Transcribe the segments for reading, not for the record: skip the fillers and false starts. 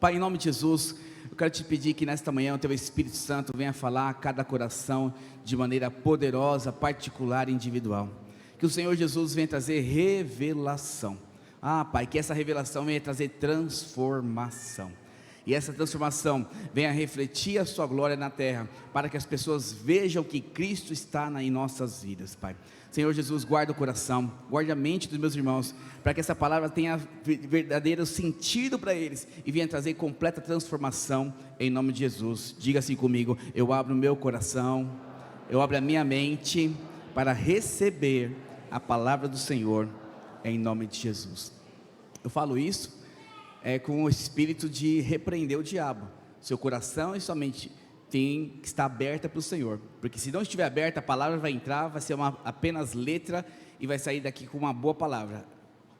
Pai, em nome de Jesus, eu quero te pedir que nesta manhã o teu Espírito Santo venha falar a cada coração de maneira poderosa, particular e individual. Que o Senhor Jesus venha trazer revelação. Pai, que essa revelação venha trazer transformação. E essa transformação venha refletir a sua glória na terra, para que as pessoas vejam que Cristo está em nossas vidas, Pai. Senhor Jesus, guarda o coração, guarda a mente dos meus irmãos, para que essa palavra tenha verdadeiro sentido para eles, e venha trazer completa transformação, em nome de Jesus. Diga assim comigo: eu abro o meu coração, eu abro a minha mente, para receber a palavra do Senhor, em nome de Jesus. Eu falo isso com o espírito de repreender o diabo. Seu coração e sua mente tem que estar aberta para o Senhor, porque se não estiver aberta, a palavra vai entrar, vai ser apenas letra, e vai sair daqui com uma boa palavra.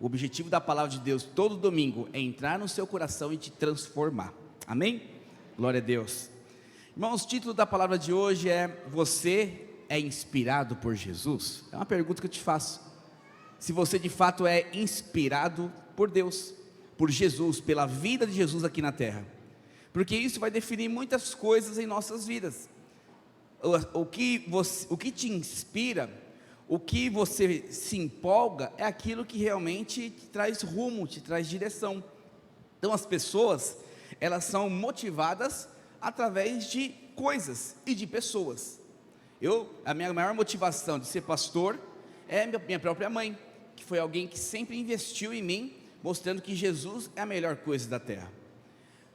O objetivo da palavra de Deus todo domingo é entrar no seu coração e te transformar. Amém? Glória a Deus. Irmãos, o título da palavra de hoje é: você é inspirado por Jesus? É uma pergunta que eu te faço. Se você de fato é inspirado por Deus, por Jesus, pela vida de Jesus aqui na terra, porque isso vai definir muitas coisas em nossas vidas. O que te inspira, o que você se empolga, é aquilo que realmente te traz rumo, te traz direção. Então as pessoas, elas são motivadas através de coisas e de pessoas. A minha maior motivação de ser pastor é minha própria mãe, que foi alguém que sempre investiu em mim, mostrando que Jesus é a melhor coisa da terra.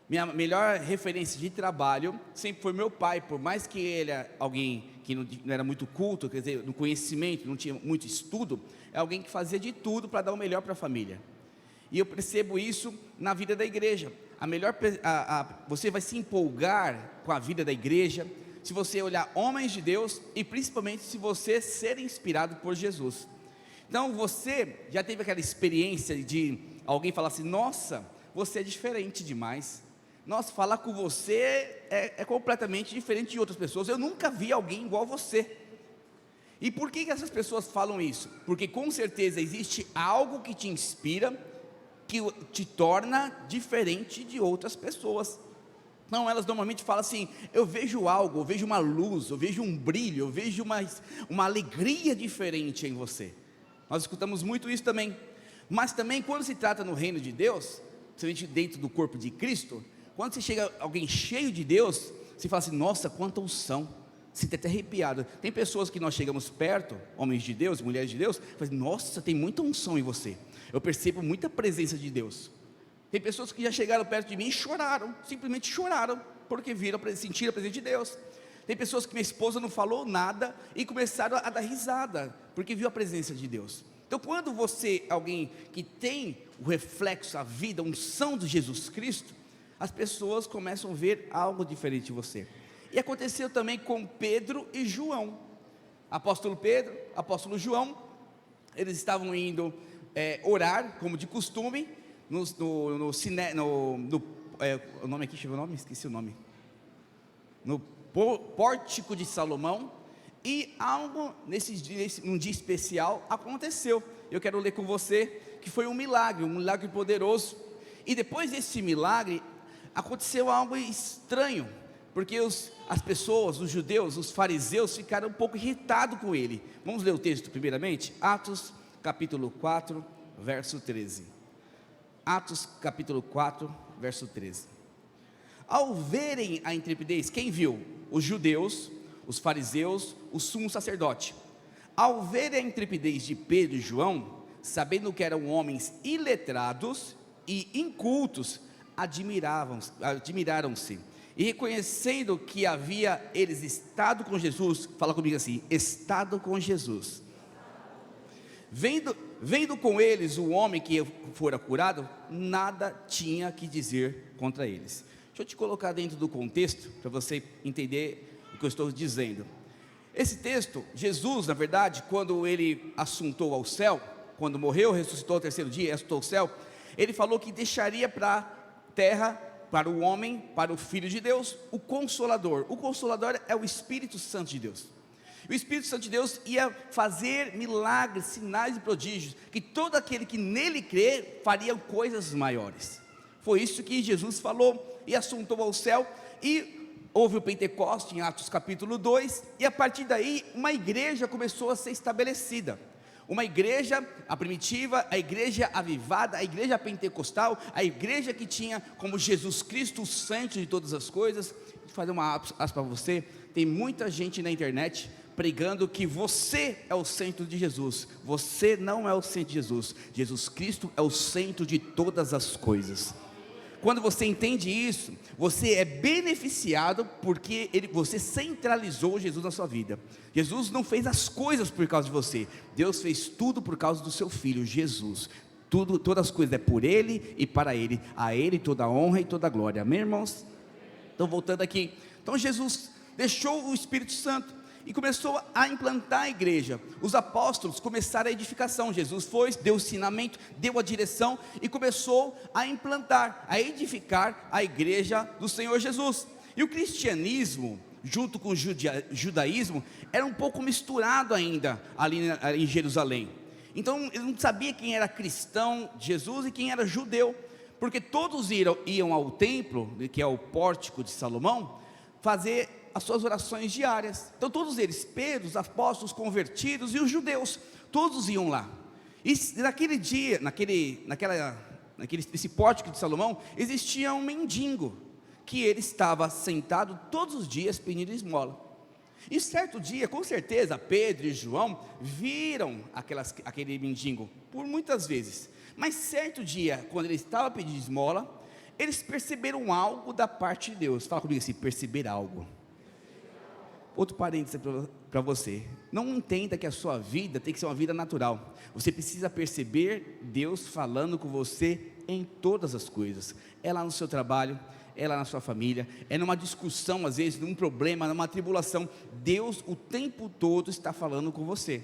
Minha melhor referência de trabalho sempre foi meu pai, por mais que ele era alguém que não era muito culto, quer dizer, no conhecimento, não tinha muito estudo, é alguém que fazia de tudo para dar o melhor para a família. E eu percebo isso na vida da igreja. Você vai se empolgar com a vida da igreja se você olhar homens de Deus, e principalmente se você ser inspirado por Jesus. Então você já teve aquela experiência de alguém falar assim: nossa, você é diferente demais. Nossa, falar com você é completamente diferente de outras pessoas. Eu nunca vi alguém igual a você. E por que essas pessoas falam isso? Porque com certeza existe algo que te inspira, que te torna diferente de outras pessoas. Então elas normalmente falam assim: eu vejo algo, eu vejo uma luz, eu vejo um brilho, eu vejo uma alegria diferente em você. Nós escutamos muito isso também. Mas também quando se trata no reino de Deus, principalmente dentro do corpo de Cristo, quando você chega alguém cheio de Deus, você fala assim: nossa, quanta unção, você está até arrepiado. Tem pessoas que nós chegamos perto, homens de Deus, mulheres de Deus, fala assim: nossa, tem muita unção em você, eu percebo muita presença de Deus. Tem pessoas que já chegaram perto de mim e choraram, simplesmente choraram, porque sentiram a presença de Deus. Tem pessoas que minha esposa não falou nada e começaram a dar risada, porque viu a presença de Deus. Então quando você é alguém que tem o reflexo, a vida, a unção de Jesus Cristo, as pessoas começam a ver algo diferente de você. E aconteceu também com Pedro e João. Apóstolo Pedro, apóstolo João, eles estavam indo orar, como de costume, o nome aqui, deixa eu ver o nome, esqueci o nome, no pórtico de Salomão. E algo num dia especial aconteceu. Eu quero ler com você que foi um milagre poderoso. E depois desse milagre aconteceu algo estranho, porque as pessoas, os judeus, os fariseus ficaram um pouco irritados com ele. Vamos ler o texto primeiramente? Atos capítulo 4, verso 13. Atos capítulo 4, verso 13. Ao verem a intrepidez, quem viu? Os judeus, os fariseus, o sumo sacerdote. Ao verem a intrepidez de Pedro e João, sabendo que eram homens iletrados e incultos, admiraram-se, e reconhecendo que havia eles estado com Jesus, fala comigo assim: estado com Jesus, vendo com eles o homem que fora curado, nada tinha que dizer contra eles. Deixa eu te colocar dentro do contexto, para você entender o que eu estou dizendo. Esse texto, Jesus, na verdade, quando ele assuntou ao céu, quando morreu, ressuscitou ao terceiro dia, assuntou ao céu, ele falou que deixaria para a terra, para o homem, para o Filho de Deus, o Consolador. O Consolador é o Espírito Santo de Deus. O Espírito Santo de Deus ia fazer milagres, sinais e prodígios, que todo aquele que nele crê faria coisas maiores, Foi isso que Jesus falou, e assuntou ao céu, e houve o Pentecoste em Atos capítulo 2, e a partir daí uma igreja começou a ser estabelecida. Uma igreja, a primitiva, a igreja avivada, a igreja pentecostal, a igreja que tinha como Jesus Cristo o centro de todas as coisas. Vou fazer uma aspa para você, tem muita gente na internet pregando que você é o centro de Jesus. Você não é o centro de Jesus, Jesus Cristo é o centro de todas as coisas. Quando você entende isso, você é beneficiado porque você centralizou Jesus na sua vida. Jesus não fez as coisas por causa de você, Deus fez tudo por causa do seu Filho, Jesus. Todas as coisas é por Ele e para Ele, a Ele toda a honra e toda a glória, amém, irmãos? Então voltando aqui, então Jesus deixou o Espírito Santo e começou a implantar a igreja. Os apóstolos começaram a edificação. Jesus foi, deu o ensinamento, deu a direção e começou a implantar, a edificar a igreja do Senhor Jesus. E o cristianismo, junto com o judaísmo, era um pouco misturado ainda ali em Jerusalém. Então ele não sabia quem era cristão de Jesus e quem era judeu, porque todos iam ao templo, que é o pórtico de Salomão, fazer as suas orações diárias. Então todos eles, Pedro, os apóstolos convertidos e os judeus, todos iam lá. E naquele dia, nesse pórtico de Salomão, existia um mendigo, que ele estava sentado todos os dias pedindo esmola. E certo dia, com certeza, Pedro e João viram aquele mendigo, por muitas vezes. Mas certo dia, quando ele estava pedindo esmola, eles perceberam algo da parte de Deus. Fala comigo assim, perceber algo. Outro parênteses para você, não entenda que a sua vida tem que ser uma vida natural. Você precisa perceber Deus falando com você em todas as coisas. É lá no seu trabalho, é lá na sua família, é numa discussão, às vezes num problema, numa tribulação. Deus o tempo todo está falando com você.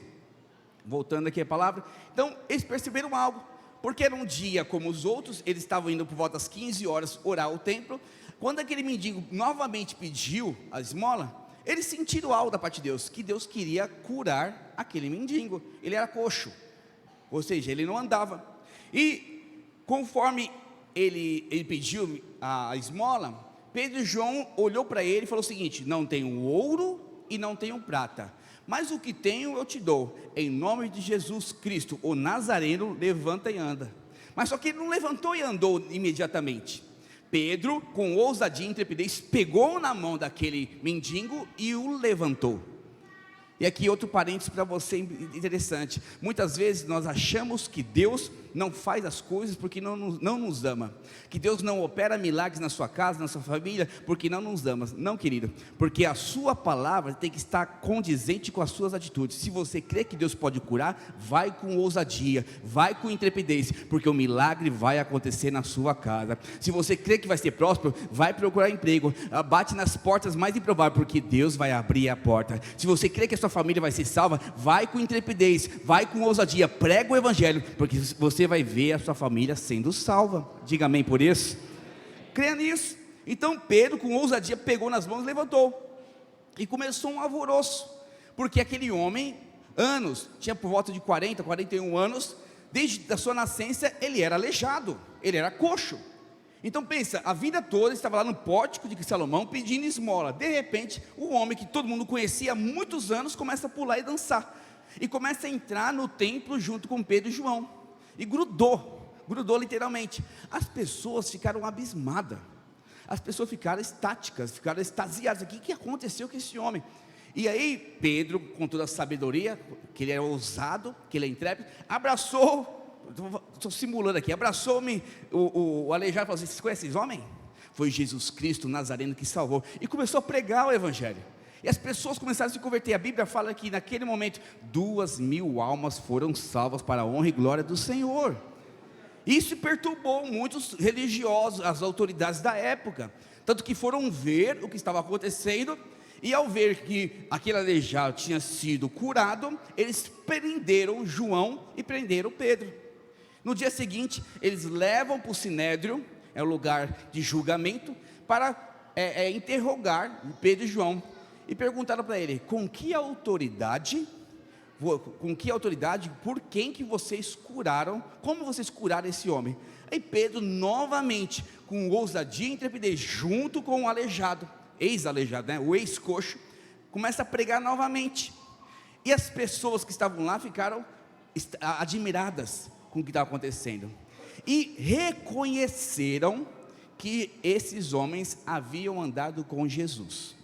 Voltando aqui a palavra, então eles perceberam algo, porque era um dia como os outros. Eles estavam indo por volta das 15 horas orar ao templo. Quando aquele mendigo novamente pediu a esmola, eles sentiram algo da parte de Deus, que Deus queria curar aquele mendigo. Ele era coxo, ou seja, ele não andava. E conforme ele pediu a esmola, Pedro e João olhou para ele e falou o seguinte: não tenho ouro e não tenho prata, mas o que tenho eu te dou. Em nome de Jesus Cristo, o Nazareno, levanta e anda. Mas só que ele não levantou e andou imediatamente. Pedro, com ousadia e intrepidez, pegou na mão daquele mendigo e o levantou. E aqui outro parênteses para você interessante. Muitas vezes nós achamos que Deus não faz as coisas porque não nos ama, que Deus não opera milagres na sua casa, na sua família, porque não nos ama. Não, querido, porque a sua palavra tem que estar condizente com as suas atitudes. Se você crê que Deus pode curar, vai com ousadia, vai com intrepidez, porque o milagre vai acontecer na sua casa. Se você crê que vai ser próspero, vai procurar emprego, bate nas portas mais improváveis, porque Deus vai abrir a porta. Se você crê que a sua família vai ser salva, vai com intrepidez, vai com ousadia, prega o evangelho, porque você vai ver a sua família sendo salva. Diga amém por isso. Creia nisso. Então Pedro, com ousadia, pegou nas mãos e levantou, e começou um alvoroço, porque aquele homem, tinha por volta de 40, 41 anos, desde a sua nascença ele era aleijado, ele era coxo. Então pensa, a vida toda estava lá no pórtico de Salomão pedindo esmola. De repente, o homem que todo mundo conhecia há muitos anos começa a pular e dançar, e começa a entrar no templo junto com Pedro e João, e grudou literalmente. As pessoas ficaram abismadas, as pessoas ficaram estáticas, ficaram extasiadas. O que aconteceu com esse homem? E aí Pedro, com toda a sabedoria, que ele é ousado, que ele é intrépido, abraçou, estou simulando aqui, abraçou-me o aleijado e falou assim: vocês conhecem esse homem? Foi Jesus Cristo, o Nazareno, que salvou. E começou a pregar o evangelho, e as pessoas começaram a se converter. A Bíblia fala que naquele momento 2.000 almas foram salvas para a honra e glória do Senhor. Isso perturbou muitos religiosos, as autoridades da época, tanto que foram ver o que estava acontecendo, e ao ver que aquele aleijado tinha sido curado, eles prenderam João e prenderam Pedro. No dia seguinte, eles levam para o Sinédrio, é o lugar de julgamento, para interrogar Pedro e João, e perguntaram para ele: com que autoridade Com que autoridade, por quem que vocês curaram, como vocês curaram esse homem? Aí Pedro novamente, com ousadia e intrepidez, junto com o aleijado, ex-aleijado, né? O ex-coxo, começa a pregar novamente, e as pessoas que estavam lá ficaram admiradas com o que estava acontecendo, e reconheceram que esses homens haviam andado com Jesus,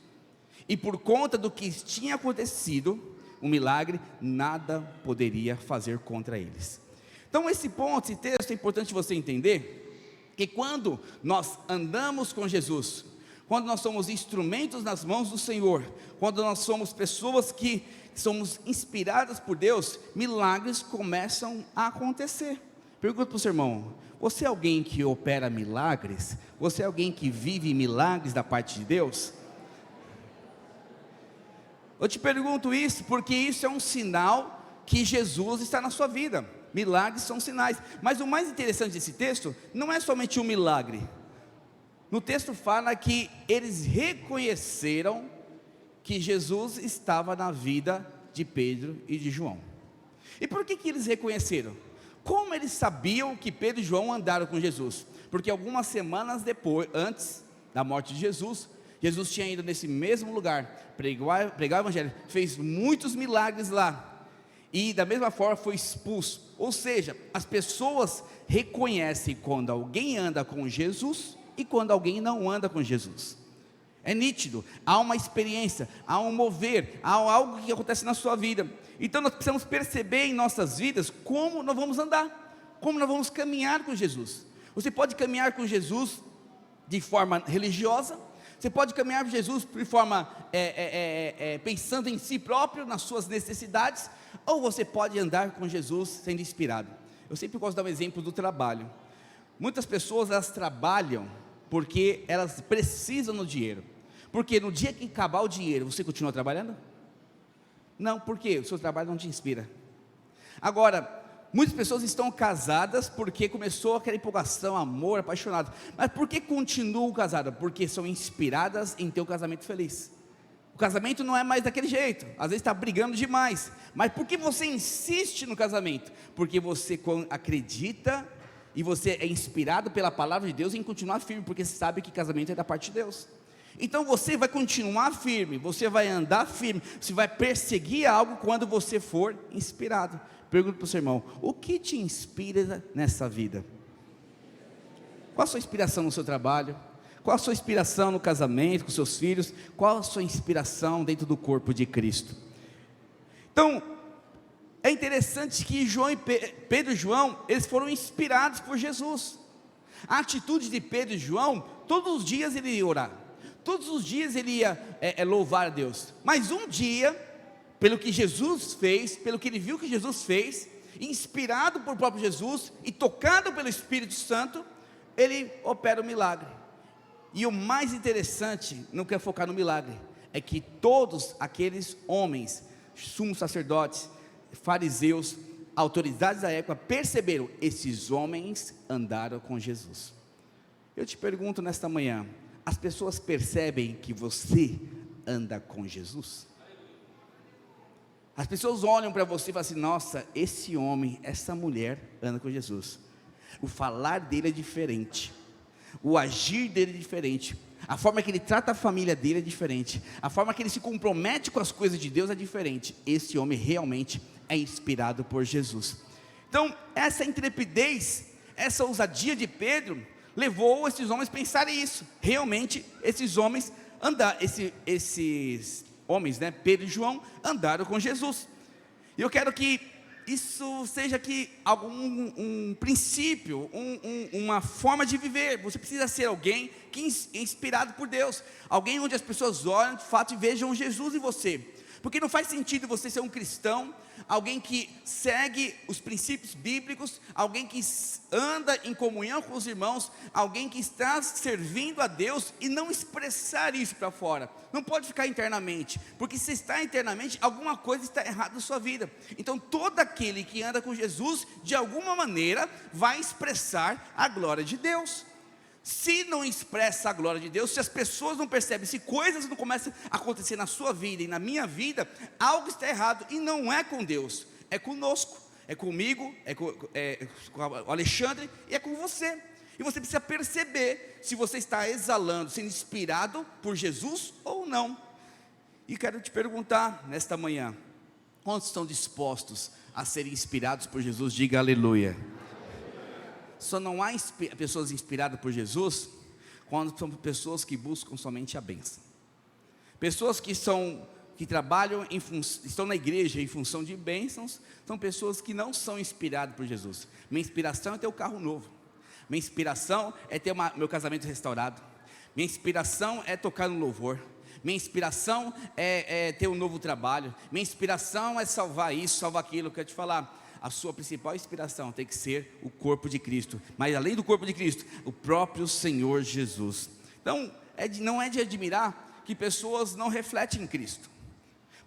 e por conta do que tinha acontecido, um milagre, nada poderia fazer contra eles. Então esse ponto, esse texto é importante você entender, que quando nós andamos com Jesus, quando nós somos instrumentos nas mãos do Senhor, quando nós somos pessoas que somos inspiradas por Deus, milagres começam a acontecer. Pergunta para o seu irmão: você é alguém que opera milagres? Você é alguém que vive milagres da parte de Deus? Eu te pergunto isso porque isso é um sinal que Jesus está na sua vida. Milagres são sinais, mas o mais interessante desse texto não é somente um milagre. No texto fala que eles reconheceram que Jesus estava na vida de Pedro e de João. E por que eles reconheceram? Como eles sabiam que Pedro e João andaram com Jesus? Porque algumas semanas depois, antes da morte de Jesus, Jesus tinha ido nesse mesmo lugar, pregar o evangelho, fez muitos milagres lá, e da mesma forma foi expulso. Ou seja, as pessoas reconhecem quando alguém anda com Jesus, e quando alguém não anda com Jesus. É nítido, há uma experiência, há um mover, há algo que acontece na sua vida. Então nós precisamos perceber em nossas vidas como nós vamos andar, como nós vamos caminhar com Jesus. Você pode caminhar com Jesus de forma religiosa, você pode caminhar com Jesus de forma pensando em si próprio, nas suas necessidades, ou você pode andar com Jesus sendo inspirado. Eu sempre gosto de dar um exemplo do trabalho. Muitas pessoas, elas trabalham porque elas precisam do dinheiro, porque no dia que acabar o dinheiro, você continua trabalhando? Não, porque o seu trabalho não te inspira. Agora, muitas pessoas estão casadas porque começou aquela empolgação, amor, apaixonado. Mas por que continuam casadas? Porque são inspiradas em ter um casamento feliz. O casamento não é mais daquele jeito, às vezes está brigando demais. Mas por que você insiste no casamento? Porque você acredita e você é inspirado pela palavra de Deus em continuar firme, porque você sabe que casamento é da parte de Deus. Então você vai continuar firme, você vai andar firme, você vai perseguir algo quando você for inspirado. Pergunta para o seu irmão: o que te inspira nessa vida? Qual a sua inspiração no seu trabalho? Qual a sua inspiração no casamento, com seus filhos? Qual a sua inspiração dentro do corpo de Cristo? Então, é interessante que Pedro e João, eles foram inspirados por Jesus. A atitude de Pedro e João, todos os dias ele ia orar, todos os dias ele ia louvar a Deus. Mas um dia, pelo que Jesus fez, pelo que ele viu que Jesus fez, inspirado por próprio Jesus e tocado pelo Espírito Santo, ele opera o milagre. E o mais interessante, não quer focar no milagre, é que todos aqueles homens, sumos sacerdotes, fariseus, autoridades da época, perceberam: esses homens andaram com Jesus. Eu te pergunto nesta manhã: as pessoas percebem que você anda com Jesus? As pessoas olham para você e falam assim: nossa, esse homem, essa mulher anda com Jesus. O falar dele é diferente, o agir dele é diferente, a forma que ele trata a família dele é diferente, a forma que ele se compromete com as coisas de Deus é diferente. Esse homem realmente é inspirado por Jesus. Então essa intrepidez, essa ousadia de Pedro levou esses homens a pensarem isso. Realmente esses homens esses homens, né, Pedro e João, andaram com Jesus. E eu quero que isso seja aqui um princípio, uma forma de viver. Você precisa ser alguém que é inspirado por Deus, alguém onde as pessoas olham de fato e vejam Jesus em você. Porque não faz sentido você ser um cristão, alguém que segue os princípios bíblicos, alguém que anda em comunhão com os irmãos, alguém que está servindo a Deus e não expressar isso para fora. Não pode ficar internamente, porque se está internamente, alguma coisa está errada na sua vida. Então todo aquele que anda com Jesus, de alguma maneira, vai expressar a glória de Deus. Se não expressa a glória de Deus, se as pessoas não percebem, se coisas não começam a acontecer na sua vida e na minha vida, algo está errado, e não é com Deus, é conosco, é comigo, é com o Alexandre e é com você. E você precisa perceber se você está exalando, sendo inspirado por Jesus ou não. E quero te perguntar nesta manhã: quantos estão dispostos a serem inspirados por Jesus? Diga aleluia. Só não há pessoas inspiradas por Jesus quando são pessoas que buscam somente a bênção. Pessoas que trabalham, estão na igreja em função de bênçãos, são pessoas que não são inspiradas por Jesus. Minha inspiração é ter um carro novo. Minha inspiração é ter meu casamento restaurado. Minha inspiração é tocar no louvor. Minha inspiração é ter um novo trabalho. Minha inspiração é salvar isso, salvar aquilo. Eu quero te falar, a sua principal inspiração tem que ser o corpo de Cristo. Mas além do corpo de Cristo, o próprio Senhor Jesus. Então, não é de admirar que pessoas não refletem em Cristo,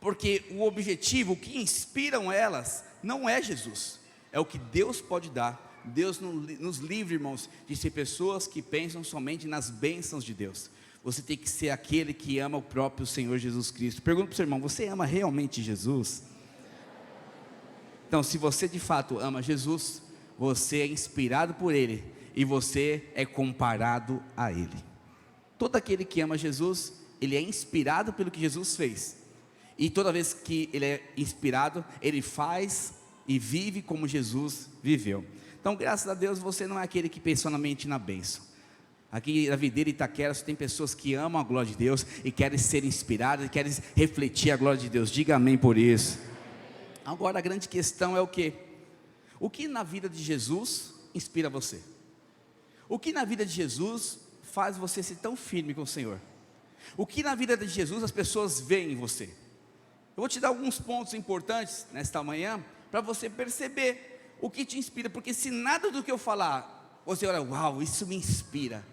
porque o objetivo, o que inspiram elas, não é Jesus, é o que Deus pode dar. Deus nos livre, irmãos, de ser pessoas que pensam somente nas bênçãos de Deus. Você tem que ser aquele que ama o próprio Senhor Jesus Cristo. Pergunta para o seu irmão: você ama realmente Jesus? Então, se você de fato ama Jesus, você é inspirado por Ele, e você é comparado a Ele. Todo aquele que ama Jesus, ele é inspirado pelo que Jesus fez, e toda vez que ele é inspirado, ele faz e vive como Jesus viveu. Então, graças a Deus, você não é aquele que pensa somente na bênção. Aqui na Videira Itaquera só tem pessoas que amam a glória de Deus e querem ser inspiradas, e querem refletir a glória de Deus. Diga amém por isso. Agora a grande questão é o quê? O que na vida de Jesus inspira você? O que na vida de Jesus faz você ser tão firme com o Senhor? O que na vida de Jesus as pessoas veem em você? Eu vou te dar alguns pontos importantes nesta manhã, para você perceber o que te inspira. Porque se nada do que eu falar, você olha, uau, isso me inspira,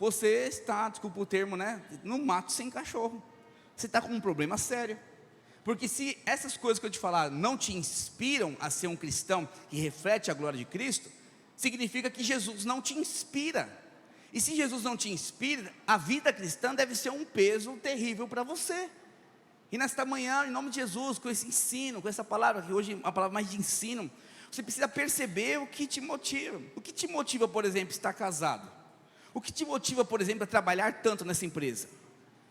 você está, desculpa o termo, né, no mato sem cachorro. Você está com um problema sério. Porque se essas coisas que eu te falar não te inspiram a ser um cristão que reflete a glória de Cristo, significa que Jesus não te inspira. E se Jesus não te inspira, a vida cristã deve ser um peso terrível para você. E nesta manhã, em nome de Jesus, com esse ensino, com essa palavra, que hoje é uma palavra mais de ensino, você precisa perceber o que te motiva. O que te motiva, por exemplo, estar casado? O que te motiva, por exemplo, a trabalhar tanto nessa empresa?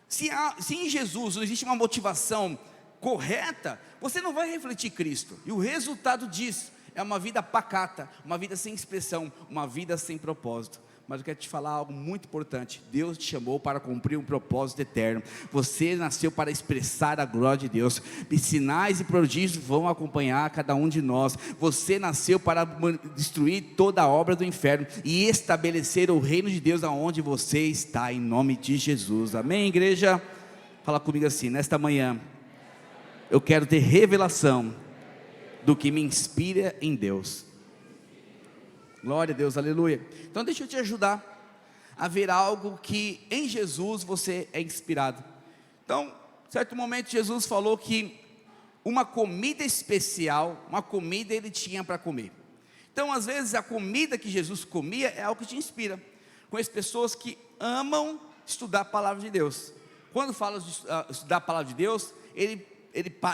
Se em Jesus não existe uma motivação correta, você não vai refletir Cristo. E o resultado disso é uma vida pacata, uma vida sem expressão, uma vida sem propósito. Mas eu quero te falar algo muito importante: Deus te chamou para cumprir um propósito eterno. Você nasceu para expressar a glória de Deus, e sinais e prodígios vão acompanhar cada um de nós. Você nasceu para destruir toda a obra do inferno e estabelecer o reino de Deus aonde você está, em nome de Jesus. Amém, igreja? Fala comigo assim: nesta manhã eu quero ter revelação do que me inspira em Deus. Glória a Deus, aleluia. Então deixa eu te ajudar a ver algo que em Jesus você é inspirado. Então, certo momento Jesus falou que uma comida especial, uma comida ele tinha para comer. Então às vezes a comida que Jesus comia é algo que te inspira. Conheço pessoas que amam estudar a palavra de Deus. Quando fala de estudar a palavra de Deus, ele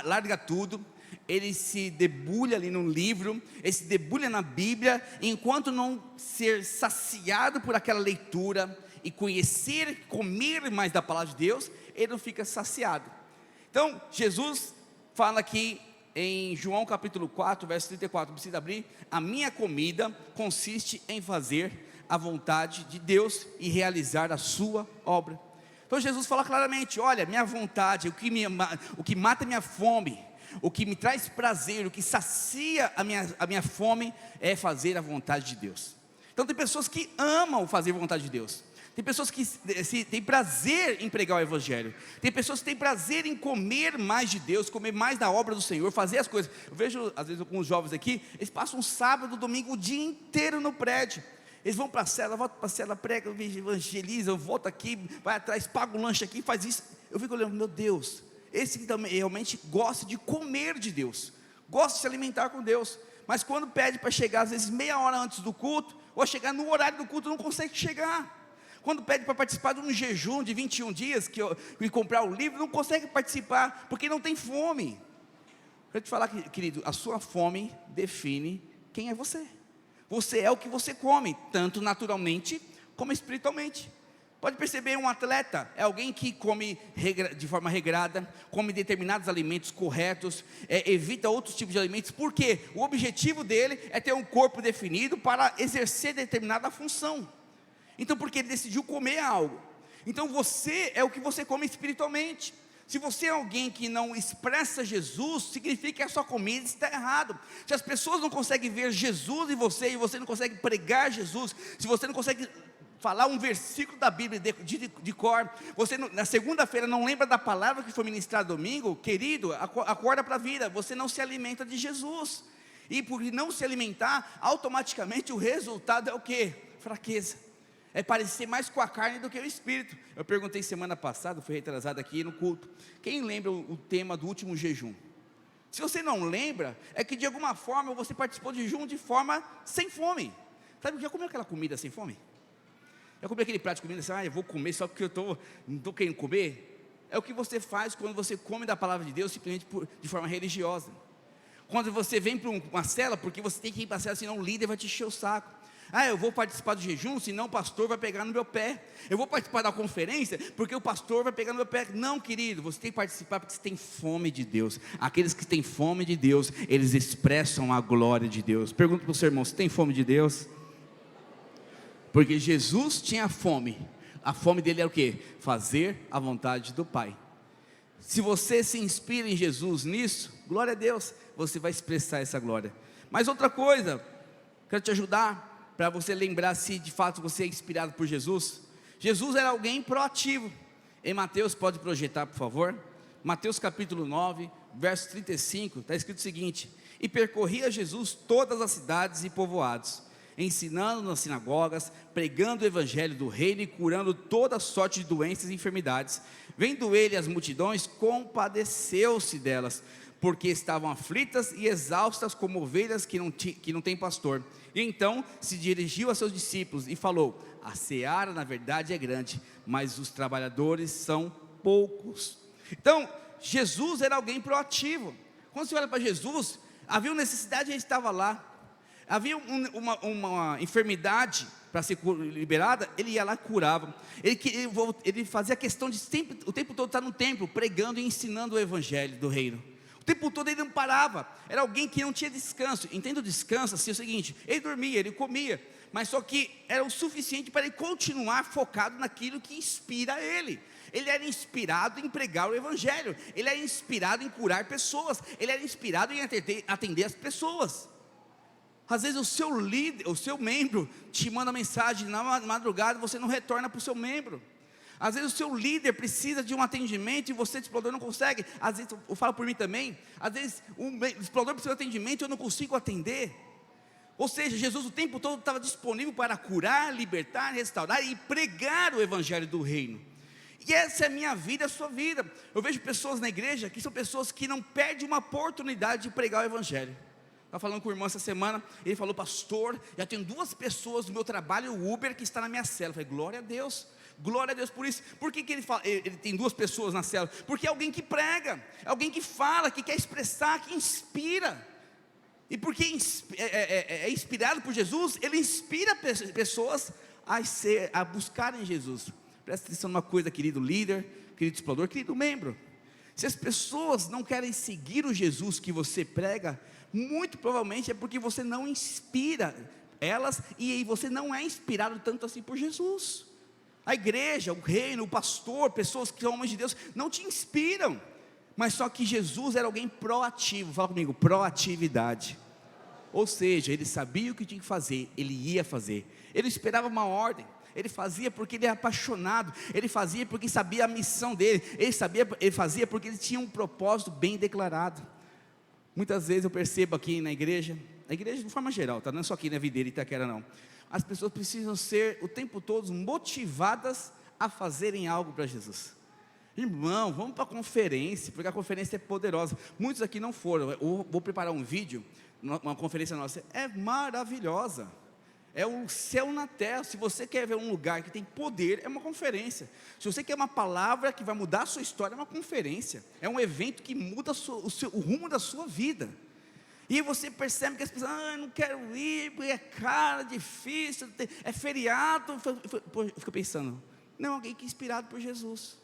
larga tudo, ele se debulha ali num livro, ele se debulha na Bíblia, enquanto não ser saciado por aquela leitura, e conhecer, comer mais da palavra de Deus, ele não fica saciado. Então, Jesus fala aqui em João capítulo 4, verso 34, precisa abrir: a minha comida consiste em fazer a vontade de Deus e realizar a sua obra. Então Jesus fala claramente: olha, minha vontade, o que mata a minha fome, o que me traz prazer, o que sacia a minha fome, é fazer a vontade de Deus. Então tem pessoas que amam fazer a vontade de Deus. Tem pessoas que têm prazer em pregar o Evangelho. Tem pessoas que têm prazer em comer mais de Deus, comer mais da obra do Senhor, fazer as coisas. Eu vejo às vezes alguns jovens aqui, eles passam um sábado, domingo, o dia inteiro no prédio. Eles vão para a cela, voltam para a cela, pregam, evangelizam, voltam aqui, vai atrás, paga um lanche aqui, faz isso. Eu fico olhando, meu Deus, esse que também realmente gosta de comer de Deus, gosta de se alimentar com Deus, mas quando pede para chegar às vezes meia hora antes do culto, ou a chegar no horário do culto, não consegue chegar. Quando pede para participar de um jejum de 21 dias, e comprar o livro, não consegue participar, porque não tem fome. Quero te falar, querido, a sua fome define quem é você. Você é o que você come, tanto naturalmente, como espiritualmente. Pode perceber, um atleta é alguém que come de forma regrada, come determinados alimentos corretos, evita outros tipos de alimentos, porque o objetivo dele é ter um corpo definido para exercer determinada função. Então, porque ele decidiu comer algo. Então, você é o que você come espiritualmente. Se você é alguém que não expressa Jesus, significa que a sua comida está errada. Se as pessoas não conseguem ver Jesus em você, e você não consegue pregar Jesus, se você não consegue falar um versículo da Bíblia de cor, você na segunda-feira não lembra da palavra que foi ministrada domingo, querido, acorda para a vida, você não se alimenta de Jesus. E por não se alimentar, automaticamente o resultado é o quê? Fraqueza. É parecer mais com a carne do que o espírito. Eu perguntei semana passada, foi retrasado aqui no culto, quem lembra o tema do último jejum? Se você não lembra, é que de alguma forma você participou de jejum de forma sem fome. Sabe, já comeu aquela comida sem fome? Já comeu aquele prato de comida assim, eu vou comer só porque não estou querendo comer? É o que você faz quando você come da palavra de Deus, simplesmente de forma religiosa. Quando você vem para uma cela, porque você tem que ir para a cela, senão o líder vai te encher o saco. Eu vou participar do jejum, senão o pastor vai pegar no meu pé. Eu vou participar da conferência, porque o pastor vai pegar no meu pé. Não, querido, você tem que participar porque você tem fome de Deus. Aqueles que têm fome de Deus, eles expressam a glória de Deus. Pergunta para o seu irmão, você tem fome de Deus? Porque Jesus tinha fome. A fome dele era o quê? Fazer a vontade do Pai. Se você se inspira em Jesus nisso, glória a Deus, você vai expressar essa glória. Mas outra coisa, quero te ajudar, para você lembrar se de fato você é inspirado por Jesus. Jesus era alguém proativo. Em Mateus, pode projetar por favor, Mateus capítulo 9, verso 35, está escrito o seguinte: e percorria Jesus todas as cidades e povoados, ensinando nas sinagogas, pregando o evangelho do reino e curando toda sorte de doenças e enfermidades. Vendo ele as multidões, compadeceu-se delas, porque estavam aflitas e exaustas como ovelhas que não têm pastor. E então se dirigiu a seus discípulos e falou: a seara na verdade é grande, mas os trabalhadores são poucos. Então Jesus era alguém proativo. Quando você olha para Jesus, havia uma necessidade e ele estava lá. Havia uma enfermidade para ser liberada, ele ia lá e curava. Ele fazia questão de o tempo todo estar no templo, pregando e ensinando o evangelho do reino. O tempo todo ele não parava. Era alguém que não tinha descanso. Entenda o descanso assim, é o seguinte: ele dormia, ele comia, mas só que era o suficiente para ele continuar focado naquilo que inspira ele. Ele era inspirado em pregar o evangelho, ele era inspirado em curar pessoas, ele era inspirado em atender as pessoas. Às vezes o seu líder, o seu membro te manda mensagem na madrugada, você não retorna para o seu membro. Às vezes o seu líder precisa de um atendimento e você, explorador, não consegue. Às vezes, eu falo por mim também, às vezes o explorador precisa de atendimento e eu não consigo atender. Ou seja, Jesus o tempo todo estava disponível para curar, libertar, restaurar e pregar o evangelho do reino. E essa é a minha vida, a sua vida. Eu vejo pessoas na igreja que são pessoas que não perdem uma oportunidade de pregar o evangelho. Estava falando com o irmão essa semana, ele falou: pastor, já tenho 2 pessoas do meu trabalho, o Uber, que está na minha cela. Eu falei: glória a Deus por isso. Por que ele tem 2 pessoas na cela? Porque é alguém que prega, é alguém que fala, que quer expressar, que inspira. E porque é inspirado por Jesus, ele inspira pessoas a buscarem Jesus. Presta atenção numa coisa, querido líder, querido explorador, querido membro. Se as pessoas não querem seguir o Jesus que você prega, muito provavelmente é porque você não inspira elas, e você não é inspirado tanto assim por Jesus. A igreja, o reino, o pastor, pessoas que são homens de Deus, não te inspiram. Mas só que Jesus era alguém proativo. Fala comigo, proatividade. Ou seja, ele sabia o que tinha que fazer, ele ia fazer. Ele esperava uma ordem, ele fazia porque ele era apaixonado, ele fazia porque sabia a missão dele, ele fazia porque ele tinha um propósito bem declarado. Muitas vezes eu percebo aqui na igreja de forma geral, tá? Não é só aqui na Videira e Itaquera não. As pessoas precisam ser o tempo todo motivadas a fazerem algo para Jesus. Irmão, vamos para a conferência, porque a conferência é poderosa. Muitos aqui não foram. Eu vou preparar um vídeo, uma conferência nossa, é maravilhosa. É o céu na terra. Se você quer ver um lugar que tem poder, é uma conferência. Se você quer uma palavra que vai mudar a sua história, é uma conferência. É um evento que muda o rumo da sua vida. E você percebe que as pessoas, eu não quero ir, porque é caro, difícil, é feriado. Fica pensando, não, alguém que é inspirado por Jesus.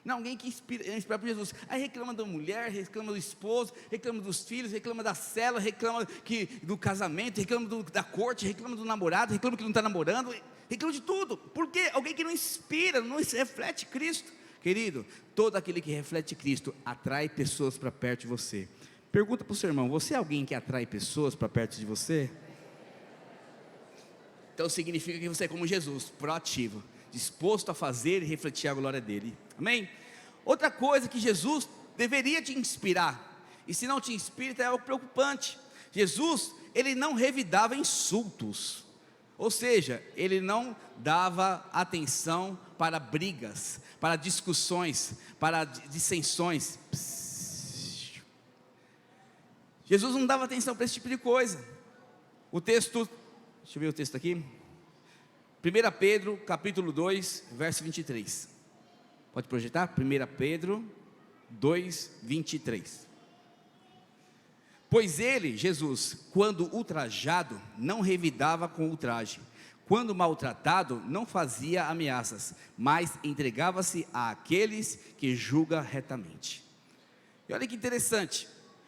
Não, alguém que é inspirado por Jesus. Aí reclama da mulher, reclama do esposo, reclama dos filhos, reclama da cela, reclama do casamento, reclama da corte, reclama do namorado, reclama que não está namorando, reclama de tudo. Por quê? Alguém que não inspira, não reflete Cristo. Querido, todo aquele que reflete Cristo atrai pessoas para perto de você. Pergunta para o seu irmão, você é alguém que atrai pessoas para perto de você? Então significa que você é como Jesus, proativo, disposto a fazer e refletir a glória dele. Amém? Outra coisa que Jesus deveria te inspirar, e se não te inspira, é algo preocupante. Jesus, ele não revidava insultos, ou seja, ele não dava atenção para brigas, para discussões, para dissensões. Jesus não dava atenção para esse tipo de coisa. O texto, deixa eu ver o texto aqui, 1 Pedro, capítulo 2, verso 23. Pode projetar? 1 Pedro 2, 23. Pois ele, Jesus, quando ultrajado, não revidava com ultraje. Quando maltratado, não fazia ameaças, mas entregava-se àqueles que julga retamente. E olha que interessante.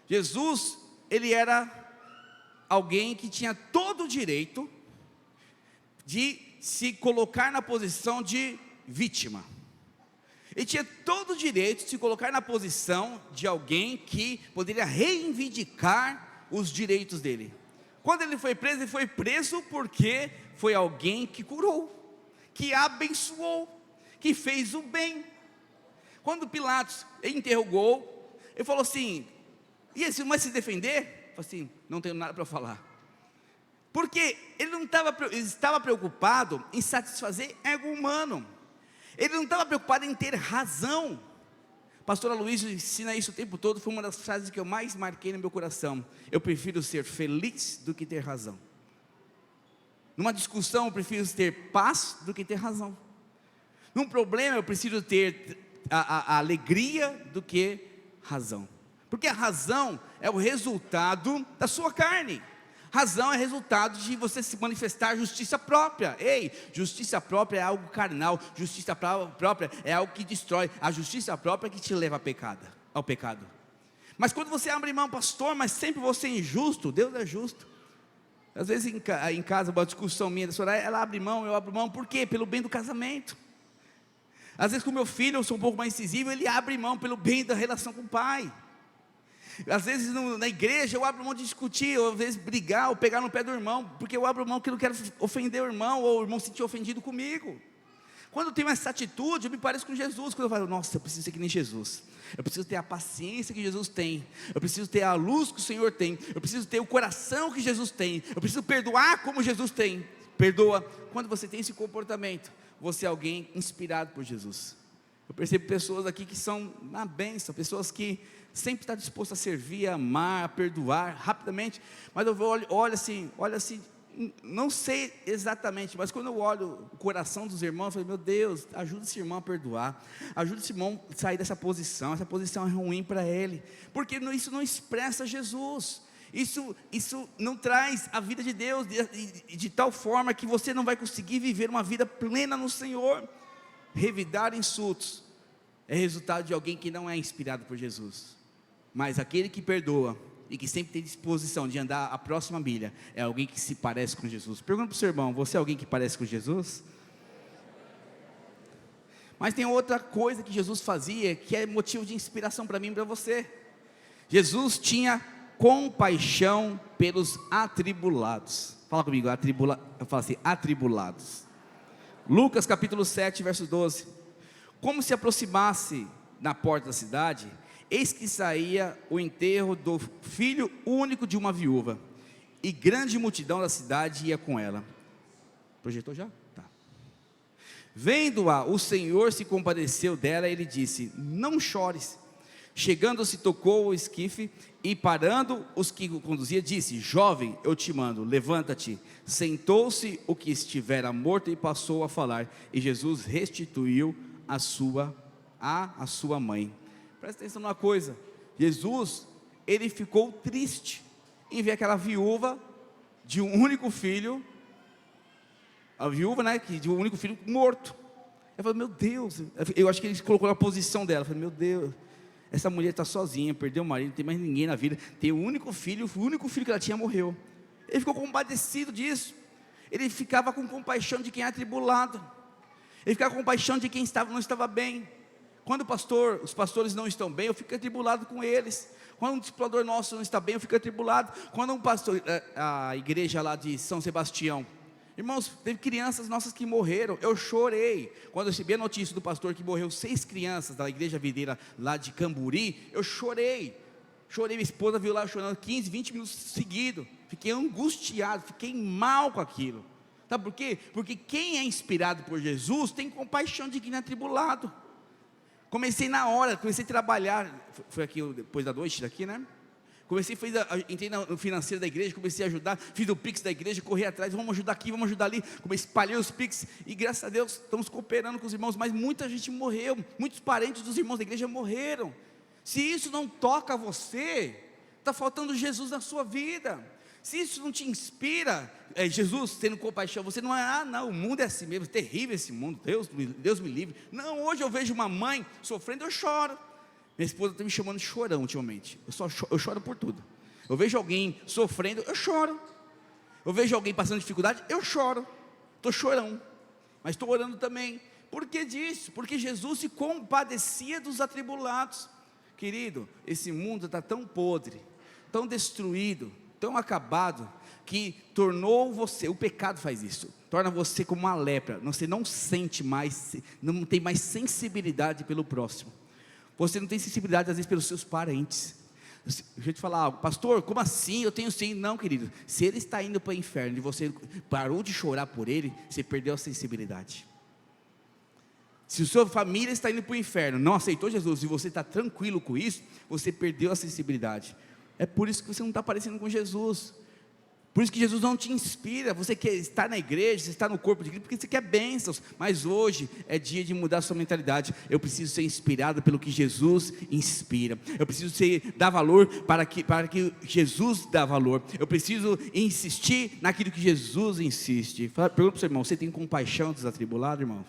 Jesus, ele era alguém que tinha todo o direito de se colocar na posição de vítima. Ele tinha todo o direito de se colocar na posição de alguém que poderia reivindicar os direitos dele. Quando ele foi preso porque foi alguém que curou, que abençoou, que fez o bem. Quando Pilatos interrogou, ele falou assim, e esse vai se defender? Ele falou assim, não tenho nada para falar. Porque ele estava preocupado em satisfazer ego humano. Ele não estava preocupado em ter razão. Pastora Luísa ensina isso o tempo todo. Foi uma das frases que eu mais marquei no meu coração. Eu prefiro ser feliz do que ter razão. Numa discussão eu prefiro ter paz do que ter razão. Num problema eu preciso ter a alegria do que razão. Porque a razão é o resultado da sua carne. Razão é resultado de você se manifestar justiça própria. Ei, justiça própria é algo carnal. Justiça própria é algo que destrói. A justiça própria é que te leva ao pecado. Mas quando você abre mão, pastor, mas sempre você é injusto. Deus é justo. Às vezes em casa, uma discussão minha da Soraya, ela abre mão, eu abro mão. Por quê? Pelo bem do casamento. Às vezes com o meu filho, eu sou um pouco mais incisivo, ele abre mão pelo bem da relação com o pai. Às vezes na igreja eu abro mão de discutir, ou às vezes brigar, ou pegar no pé do irmão, porque eu abro mão que eu não quero ofender o irmão, ou o irmão se sentir ofendido comigo. Quando eu tenho essa atitude, eu me pareço com Jesus. Quando eu falo, nossa, eu preciso ser que nem Jesus, eu preciso ter a paciência que Jesus tem, eu preciso ter a luz que o Senhor tem, eu preciso ter o coração que Jesus tem, eu preciso perdoar como Jesus tem. Perdoa. Quando você tem esse comportamento, você é alguém inspirado por Jesus. Eu percebo pessoas aqui que são uma bênção, pessoas que sempre estão dispostas a servir, a amar, a perdoar rapidamente. Mas eu olho assim, não sei exatamente, mas quando eu olho o coração dos irmãos, eu falo, meu Deus, ajuda esse irmão a perdoar, ajuda esse irmão a sair dessa posição, essa posição é ruim para ele, porque isso não expressa Jesus, isso não traz a vida de Deus, de tal forma que você não vai conseguir viver uma vida plena no Senhor. Revidar insultos é resultado de alguém que não é inspirado por Jesus, mas aquele que perdoa e que sempre tem disposição de andar a próxima milha, é alguém que se parece com Jesus. Pergunta para o seu irmão, você é alguém que parece com Jesus? Mas tem outra coisa que Jesus fazia, que é motivo de inspiração para mim e para você. Jesus tinha compaixão pelos atribulados. Fala comigo, eu falo assim, atribulados. Lucas capítulo 7, verso 12. Como se aproximasse na porta da cidade, eis que saía o enterro do filho único de uma viúva, e grande multidão da cidade ia com ela. Projetou já? Tá. Vendo-a, o Senhor se compadeceu dela e ele disse, não chores. Chegando-se, tocou o esquife, e parando os que o conduzia, disse: jovem, eu te mando, levanta-te. Sentou-se o que estivera morto e passou a falar, e Jesus restituiu a sua mãe. Presta atenção numa coisa, Jesus, ele ficou triste em ver aquela viúva de um único filho, a viúva, né, de um único filho morto. Eu falei, meu Deus, eu acho que ele colocou na posição dela. Eu falei, meu Deus, essa mulher está sozinha, perdeu o marido, não tem mais ninguém na vida, tem o único filho que ela tinha morreu. Ele ficou compadecido disso. Ele ficava com compaixão de quem é atribulado. Ele ficava com compaixão de quem não estava bem. Quando os pastores não estão bem, eu fico atribulado com eles. Quando um discipulador nosso não está bem, eu fico atribulado. Quando um pastor, a igreja lá de São Sebastião, irmãos, teve crianças nossas que morreram, eu chorei. Quando eu recebi a notícia do pastor que morreu 6 crianças da igreja videira lá de Camburi, eu chorei. Chorei, minha esposa viu lá eu chorando 15, 20 minutos seguidos. Fiquei angustiado, fiquei mal com aquilo. Sabe por quê? Porque quem é inspirado por Jesus tem compaixão de quem é atribulado. Comecei na hora, comecei a trabalhar. Foi aqui depois da noite daqui, né? Entrei no financeiro da igreja, comecei a ajudar, fiz o Pix da igreja, corri atrás, vamos ajudar aqui, vamos ajudar ali, comecei a espalhar os Pix, e graças a Deus, estamos cooperando com os irmãos, mas muita gente morreu, muitos parentes dos irmãos da igreja morreram. Se isso não toca você, está faltando Jesus na sua vida. Se isso não te inspira, Jesus tendo compaixão, você não é, não, o mundo é assim mesmo, é terrível esse mundo, Deus me livre. Não, hoje eu vejo uma mãe sofrendo, eu choro. Minha esposa está me chamando de chorão ultimamente. Eu choro por tudo. Eu vejo alguém sofrendo, eu choro. Eu vejo alguém passando dificuldade, eu choro. Estou chorão, mas estou orando também. Por que disso? Porque Jesus se compadecia dos atribulados. Querido, esse mundo está tão podre, tão destruído, tão acabado, que tornou você, o pecado faz isso, torna você como uma lepra. Você não sente mais, não tem mais sensibilidade pelo próximo. Você não tem sensibilidade às vezes pelos seus parentes. Deixa eu te falar algo, pastor, como assim? Eu tenho sim. Não, querido, se ele está indo para o inferno e você parou de chorar por ele, você perdeu a sensibilidade. Se a sua família está indo para o inferno, não aceitou Jesus, e você está tranquilo com isso, você perdeu a sensibilidade. É por isso que você não está parecendo com Jesus. Por isso que Jesus não te inspira. Você quer estar na igreja, você está no corpo de Cristo, porque você quer bênçãos. Mas hoje é dia de mudar a sua mentalidade. Eu preciso ser inspirado pelo que Jesus inspira. Eu preciso dar valor para que Jesus dá valor. Eu preciso insistir naquilo que Jesus insiste. Pergunta para o seu irmão, você tem compaixão dos atribulados, irmão?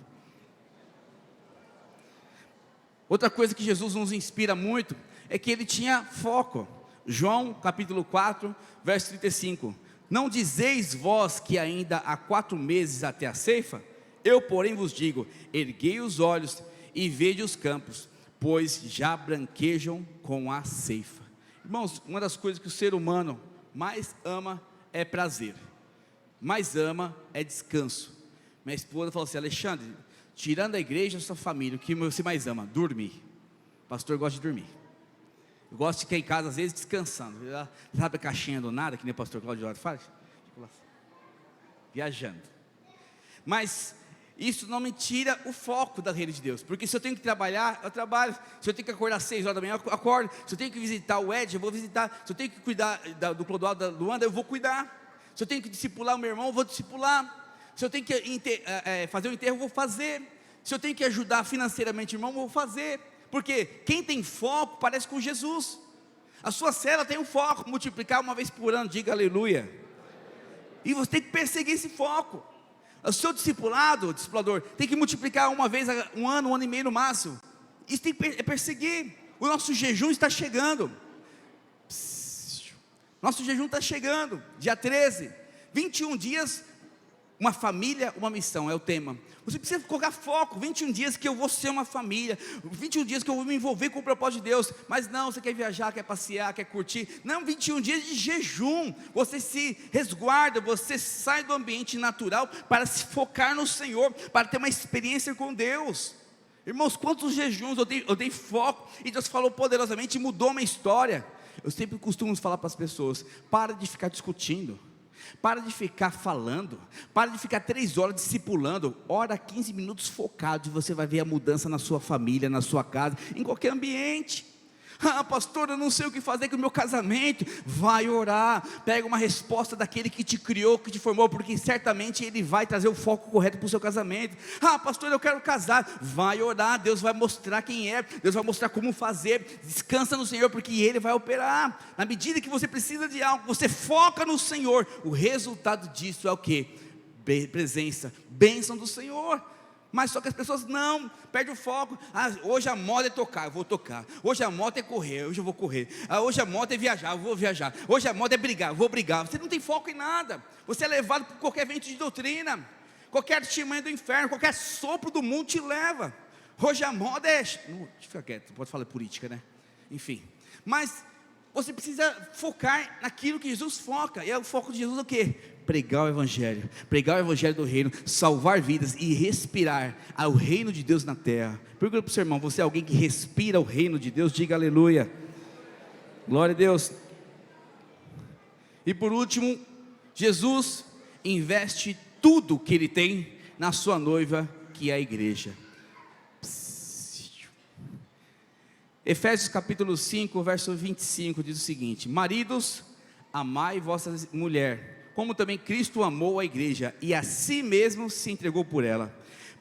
Outra coisa que Jesus nos inspira muito é que ele tinha foco. João capítulo 4, verso 35. Não dizeis vós que ainda há 4 meses até a ceifa? Eu porém vos digo, erguei os olhos e vede os campos, pois já branquejam com a ceifa. Irmãos, uma das coisas que o ser humano mais ama é prazer, mais ama é descanso. Minha esposa falou assim, Alexandre, tirando a igreja, a sua família, o que você mais ama? Dormir. O pastor gosta de dormir. Eu gosto de ficar em casa, às vezes, descansando. Sabe a caixinha do nada, que nem o pastor Claudio faz? Viajando. Mas isso não me tira o foco da rede de Deus. Porque se eu tenho que trabalhar, eu trabalho. Se eu tenho que acordar às 6 horas da manhã, eu acordo. Se eu tenho que visitar o Ed, eu vou visitar. Se eu tenho que cuidar do Clodoaldo, da Luanda, eu vou cuidar. Se eu tenho que discipular o meu irmão, eu vou discipular. Se eu tenho que fazer o enterro, eu vou fazer. Se eu tenho que ajudar financeiramente o irmão, eu vou fazer. Porque quem tem foco parece com Jesus. A sua célula tem um foco, multiplicar uma vez por ano, diga aleluia. E você tem que perseguir esse foco. O seu discipulador, tem que multiplicar uma vez, um ano e meio no máximo. Isso tem que perseguir. O nosso jejum está chegando. Nosso jejum está chegando, dia 13, 21 dias, uma família, uma missão, é o tema. Você precisa colocar foco, 21 dias que eu vou ser uma família, 21 dias que eu vou me envolver com o propósito de Deus. Mas não, você quer viajar, quer passear, quer curtir. Não, 21 dias de jejum. Você se resguarda, você sai do ambiente natural para se focar no Senhor, para ter uma experiência com Deus. Irmãos, quantos jejuns eu dei foco, e Deus falou poderosamente e mudou minha história. Eu sempre costumo falar para as pessoas, para de ficar discutindo, para de ficar falando, para de ficar 3 horas discipulando, ora 15 minutos focado, e você vai ver a mudança na sua família, na sua casa, em qualquer ambiente. Ah, pastor, eu não sei o que fazer com o meu casamento. Vai orar, pega uma resposta daquele que te criou, que te formou, porque certamente Ele vai trazer o foco correto para o seu casamento. Ah, pastor, eu quero casar. Vai orar, Deus vai mostrar quem é, Deus vai mostrar como fazer. Descansa no Senhor, porque Ele vai operar. Na medida que você precisa de algo, você foca no Senhor, o resultado disso é o quê? Presença, bênção do Senhor. Mas só que as pessoas não, perdem o foco. Ah, hoje a moda é tocar, eu vou tocar. Hoje a moda é correr, hoje eu vou correr. Ah, hoje a moda é viajar, eu vou viajar. Hoje a moda é brigar, eu vou brigar. Você não tem foco em nada. Você é levado por qualquer vento de doutrina, qualquer artimanha do inferno, qualquer sopro do mundo te leva. Hoje a moda é... Não, fica quieto, não pode falar política, né? Enfim, mas você precisa focar naquilo que Jesus foca. E o foco de Jesus é o quê? Pregar o Evangelho do reino, salvar vidas e respirar o reino de Deus na terra. Pergunta para o seu irmão: você é alguém que respira o reino de Deus? Diga aleluia, glória a Deus. E por último, Jesus investe tudo que Ele tem na sua noiva, que é a igreja. Efésios capítulo 5, verso 25 diz o seguinte: maridos, amai vossa mulher, como também Cristo amou a igreja, e a si mesmo se entregou por ela,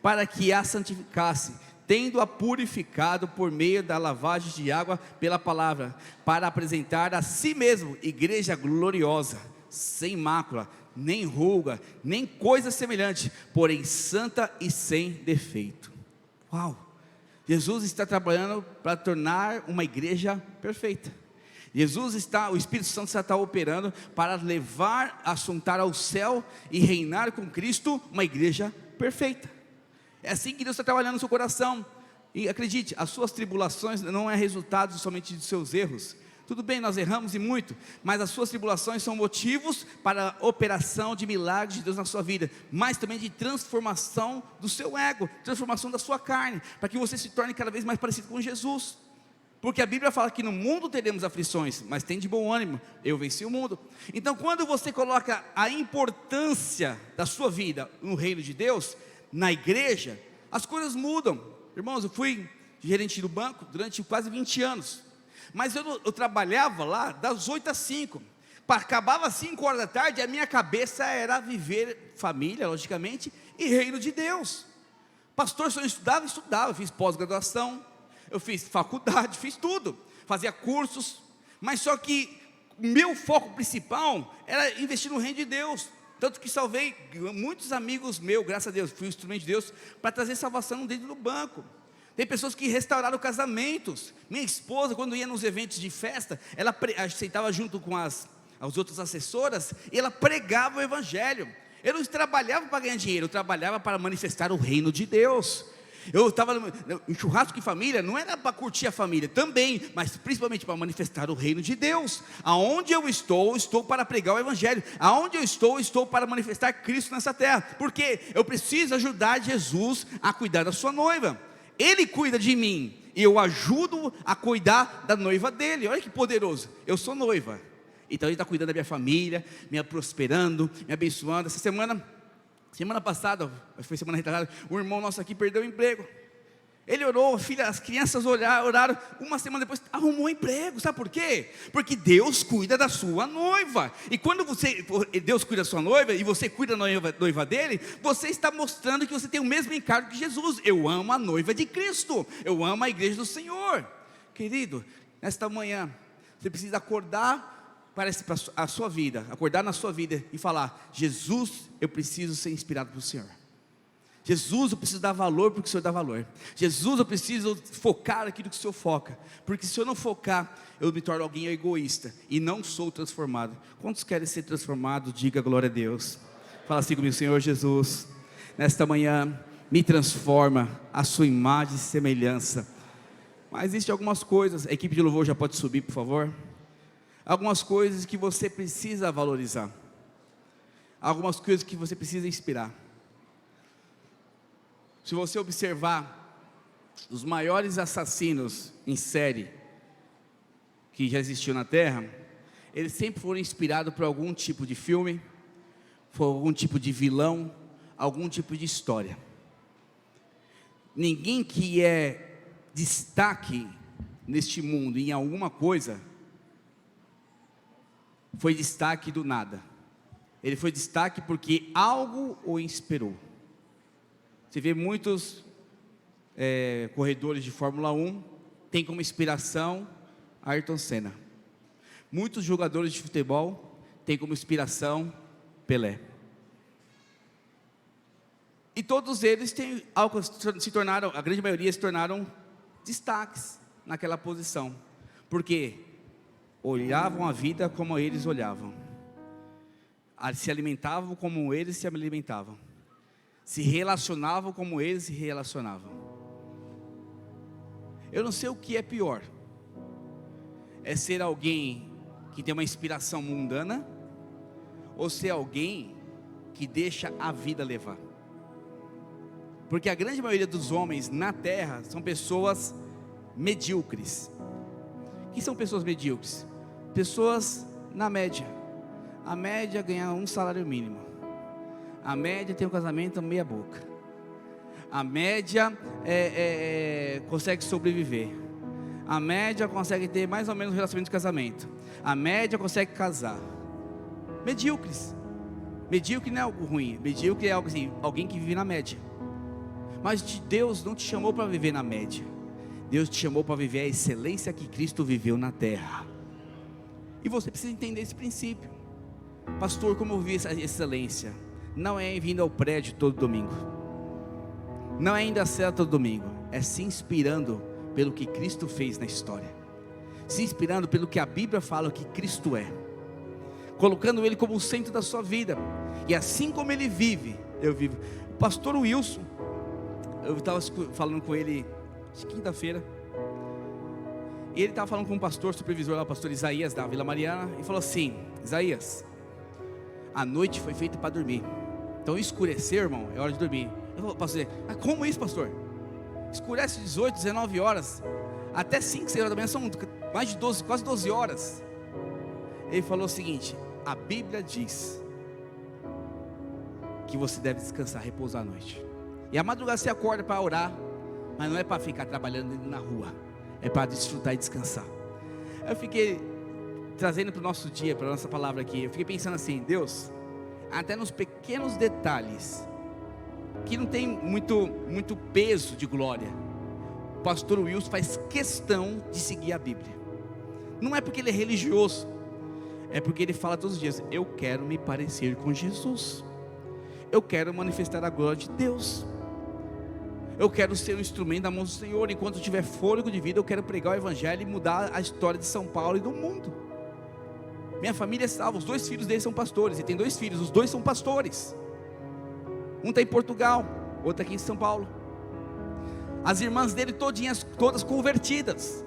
para que a santificasse, tendo-a purificado por meio da lavagem de água pela palavra, para apresentar a si mesmo igreja gloriosa, sem mácula, nem ruga, nem coisa semelhante, porém santa e sem defeito. Uau! Jesus está trabalhando para tornar uma igreja perfeita. O Espírito Santo está operando para levar, assuntar ao céu e reinar com Cristo uma igreja perfeita. É assim que Deus está trabalhando no seu coração. E acredite, as suas tribulações não é resultado somente de seus erros. Tudo bem, nós erramos e muito, mas as suas tribulações são motivos para a operação de milagres de Deus na sua vida, mas também de transformação do seu ego, transformação da sua carne, para que você se torne cada vez mais parecido com Jesus. Porque a Bíblia fala que no mundo teremos aflições, mas tem de bom ânimo, eu venci o mundo. Então quando você coloca a importância da sua vida no reino de Deus, na igreja, as coisas mudam. Irmãos, eu fui gerente do banco durante quase 20 anos, mas eu trabalhava lá das 8 às 5, acabava às 5 horas da tarde, a minha cabeça era viver família, logicamente, e reino de Deus. Pastor, se eu estudava, eu fiz pós-graduação, eu fiz faculdade, fiz tudo, fazia cursos, mas só que meu foco principal era investir no reino de Deus. Tanto que salvei muitos amigos meus, graças a Deus, fui um instrumento de Deus para trazer salvação dentro do banco. Tem pessoas que restauraram casamentos. Minha esposa, quando ia nos eventos de festa, ela sentava junto com as outras assessoras e ela pregava o Evangelho. Eu não trabalhava para ganhar dinheiro, eu trabalhava para manifestar o reino de Deus. Eu estava em churrasco de família, não era para curtir a família também, mas principalmente para manifestar o reino de Deus. Aonde eu estou para pregar o Evangelho. Aonde eu estou para manifestar Cristo nessa terra. Porque eu preciso ajudar Jesus a cuidar da sua noiva. Ele cuida de mim e eu ajudo a cuidar da noiva dele. Olha que poderoso, eu sou noiva, então ele está cuidando da minha família, me prosperando, me abençoando. Essa semana passada, foi semana retrasada, um irmão nosso aqui perdeu o emprego. Ele orou, as crianças oraram, uma semana depois arrumou um emprego. Sabe por quê? Porque Deus cuida da sua noiva. E quando Deus cuida da sua noiva e você cuida da noiva dele, você está mostrando que você tem o mesmo encargo que Jesus. Eu amo a noiva de Cristo, eu amo a igreja do Senhor. Querido, nesta manhã você precisa acordar para a sua vida, acordar na sua vida e falar: Jesus, eu preciso ser inspirado pelo Senhor. Jesus, eu preciso dar valor porque o Senhor dá valor. Jesus, eu preciso focar naquilo que o Senhor foca, porque se eu não focar, eu me torno alguém egoísta e não sou transformado. Quantos querem ser transformados? Diga glória a Deus. Fala assim comigo: Senhor Jesus, nesta manhã me transforma a sua imagem e semelhança. Mas existem algumas coisas, a equipe de louvor já pode subir, por favor. Algumas coisas que você precisa valorizar, algumas coisas que você precisa inspirar. Se você observar, os maiores assassinos em série que já existiu na terra, eles sempre foram inspirados por algum tipo de filme, por algum tipo de vilão, algum tipo de história. Ninguém que é destaque neste mundo, em alguma coisa, foi destaque do nada. Ele foi destaque porque algo o inspirou. Você vê muitos corredores de Fórmula 1, tem como inspiração Ayrton Senna. Muitos jogadores de futebol têm como inspiração Pelé. E todos eles se tornaram, a grande maioria se tornaram destaques naquela posição. Porque olhavam a vida como eles olhavam. Se alimentavam como eles se alimentavam. Se relacionavam como eles se relacionavam. Eu não sei o que é pior. É ser alguém que tem uma inspiração mundana, ou ser alguém que deixa a vida levar. Porque a grande maioria dos homens na terra são pessoas medíocres. O que são pessoas medíocres? Pessoas na média. A média ganha um salário mínimo. A média tem um casamento meia boca. A média consegue sobreviver. A média consegue ter mais ou menos um relacionamento de casamento. A média consegue casar. Medíocres. Medíocre não é algo ruim. Medíocre é algo assim, alguém que vive na média. Mas Deus não te chamou para viver na média. Deus te chamou para viver a excelência que Cristo viveu na terra. E você precisa entender esse princípio. Pastor, como eu vivi essa excelência? Não é vindo ao prédio todo domingo. Não é indo à cela todo domingo. É se inspirando pelo que Cristo fez na história. Se inspirando pelo que a Bíblia fala que Cristo é. Colocando Ele como o centro da sua vida. E assim como Ele vive, eu vivo. O pastor Wilson, eu estava falando com ele quinta-feira, e ele estava falando com um pastor, supervisor lá, o pastor Isaías da Vila Mariana, e falou assim: Isaías, a noite foi feita para dormir, então escurecer, irmão, é hora de dormir. Eu falei, pastor, mas como isso, pastor? Escurece 18, 19 horas, até 5, 6 horas da manhã, são mais de 12, quase 12 horas. Ele falou o seguinte: a Bíblia diz que você deve descansar, repousar à noite. E a madrugada você acorda para orar, mas não é para ficar trabalhando na rua, é para desfrutar e descansar. Eu fiquei trazendo para o nosso dia, para a nossa palavra aqui, eu fiquei pensando assim: Deus, até nos pequenos detalhes, que não tem muito peso de glória, o pastor Wilson faz questão de seguir a Bíblia. Não é porque ele é religioso, é porque ele fala todos os dias: eu quero me parecer com Jesus, eu quero manifestar a glória de Deus, eu quero ser um instrumento da mão do Senhor. Enquanto eu tiver fôlego de vida, eu quero pregar o Evangelho e mudar a história de São Paulo e do mundo. Minha família é salva, os 2 filhos dele são pastores. Ele tem 2 filhos, os 2 são pastores. Um está em Portugal, outro aqui em São Paulo. As irmãs dele todas convertidas.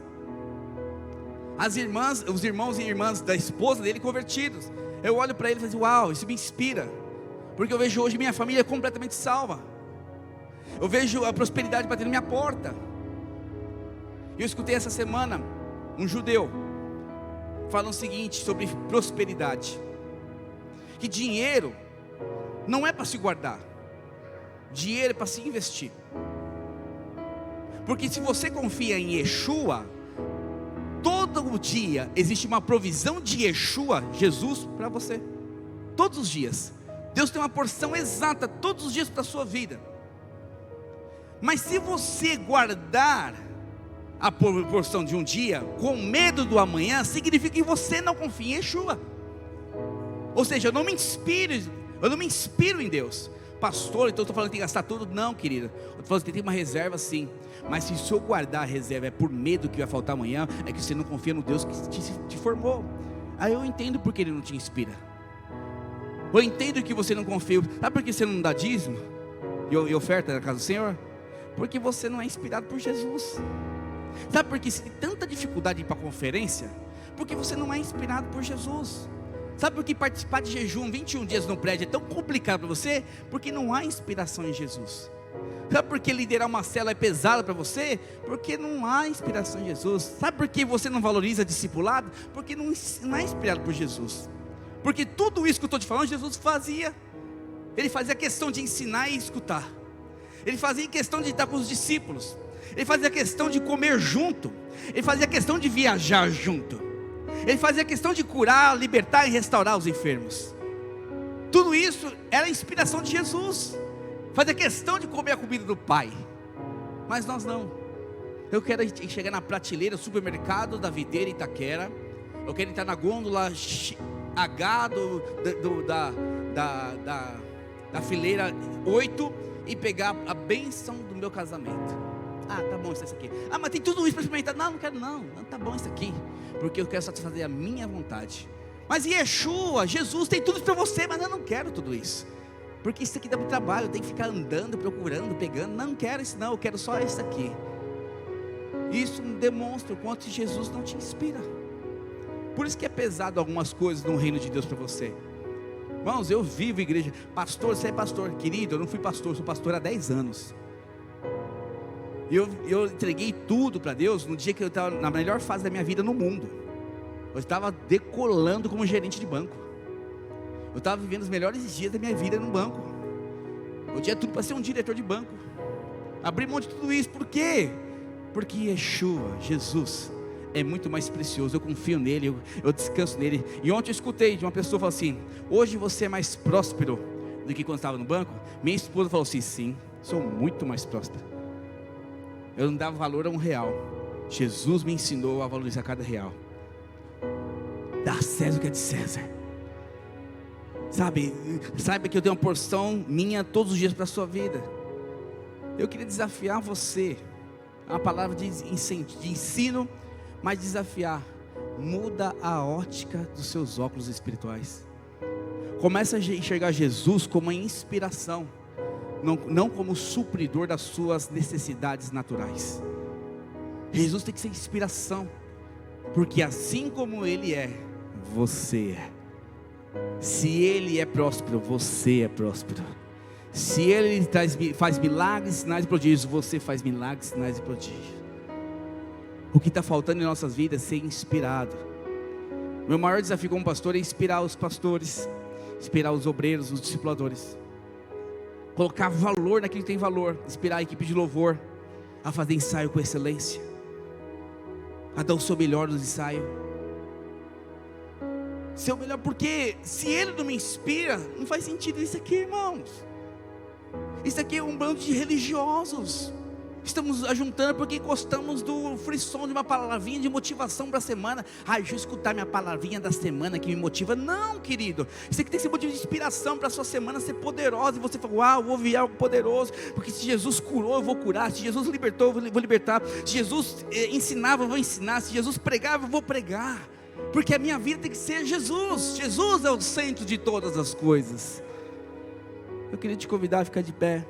Os irmãos e irmãs da esposa dele convertidos. Eu olho para ele e falo assim: uau, isso me inspira. Porque eu vejo hoje minha família completamente salva. Eu vejo a prosperidade batendo na minha porta. Eu escutei essa semana um judeu falando o seguinte sobre prosperidade: que dinheiro não é para se guardar, dinheiro é para se investir. Porque se você confia em Yeshua, todo dia existe uma provisão de Yeshua, Jesus, para você. Todos os dias Deus tem uma porção exata todos os dias para a sua vida. Mas se você guardar a porção de um dia com medo do amanhã, significa que você não confia em Yeshua. Ou seja, eu não me inspiro em Deus. Pastor, então eu estou falando que tem que gastar tudo? Não, querida, eu estou falando que tem uma reserva sim. Mas se eu guardar a reserva é por medo que vai faltar amanhã, é que você não confia no Deus que te formou. Aí eu entendo porque Ele não te inspira. Eu entendo que você não confia. Sabe por que você não dá dízimo e oferta na casa do Senhor? Porque você não é inspirado por Jesus. Sabe por que você tem tanta dificuldade de ir para a conferência? Porque você não é inspirado por Jesus. Sabe por que participar de jejum 21 dias no prédio é tão complicado para você? Porque não há inspiração em Jesus. Sabe por que liderar uma célula é pesado para você? Porque não há inspiração em Jesus. Sabe por que você não valoriza discipulado? Porque não é inspirado por Jesus. Porque tudo isso que eu estou te falando, Jesus fazia. Ele fazia questão de ensinar e escutar. Ele fazia questão de estar com os discípulos. Ele fazia questão de comer junto, ele fazia questão de viajar junto, ele fazia questão de curar, libertar e restaurar os enfermos. Tudo isso era a inspiração de Jesus. Fazia questão de comer a comida do Pai. Mas nós não. Eu quero chegar na prateleira, supermercado da Videira Itaquera. Eu quero entrar na gôndola H da fileira 8 e pegar a bênção do meu casamento. Ah, tá bom isso aqui. Ah, mas tem tudo isso para experimentar. Não, não quero não. Não, tá bom isso aqui, porque eu quero satisfazer a minha vontade. Mas Yeshua, Jesus tem tudo para você, mas eu não quero tudo isso, porque isso aqui dá muito trabalho, eu tenho que ficar andando, procurando, pegando. Não quero isso não, eu quero só isso aqui. Isso demonstra o quanto Jesus não te inspira. Por isso que é pesado algumas coisas no reino de Deus para você. Irmãos, eu vivo igreja. Pastor, você é pastor. Querido, eu não fui pastor, sou pastor há 10 anos. Eu entreguei tudo para Deus no dia que eu estava na melhor fase da minha vida no mundo. Eu estava decolando como gerente de banco. Eu estava vivendo os melhores dias da minha vida no banco. Eu tinha tudo para ser um diretor de banco. Abri mão de tudo isso, por quê? Porque Yeshua, Jesus, é muito mais precioso. Eu confio nele, eu descanso nele. E ontem eu escutei de uma pessoa falar assim: hoje você é mais próspero do que quando estava no banco? Minha esposa falou assim: sim, sou muito mais próspero. Eu não dava valor a R$1. Jesus me ensinou a valorizar cada real. Dá a César o que é de César. Saiba que eu tenho uma porção minha todos os dias para a sua vida. Eu queria desafiar você. É uma palavra de ensino, mas desafiar. Muda a ótica dos seus óculos espirituais. Começa a enxergar Jesus como uma inspiração, não como supridor das suas necessidades naturais. Jesus tem que ser inspiração, porque assim como Ele é, você é. Se Ele é próspero, você é próspero. Se Ele faz milagres, sinais e prodígios, você faz milagres, sinais e prodígios. O que está faltando em nossas vidas é ser inspirado. Meu maior desafio como pastor é inspirar os pastores, inspirar os obreiros, os discipuladores, colocar valor naquilo que tem valor, inspirar a equipe de louvor a fazer ensaio com excelência, a dar o seu melhor no ensaio. Seu melhor, porque se Ele não me inspira, não faz sentido isso aqui, irmãos. Isso aqui é um bando de religiosos. Estamos ajuntando porque gostamos do frisson de uma palavrinha de motivação para a semana. Deixa eu escutar minha palavrinha da semana que me motiva. Não, querido, isso aqui tem que ser motivo de inspiração para a sua semana ser poderosa. E você fala: uau, eu vou ver algo poderoso, porque se Jesus curou, eu vou curar. Se Jesus libertou, eu vou libertar. Se Jesus ensinava, eu vou ensinar. Se Jesus pregava, eu vou pregar. Porque a minha vida tem que ser Jesus. Jesus é o centro de todas as coisas. Eu queria te convidar a ficar de pé.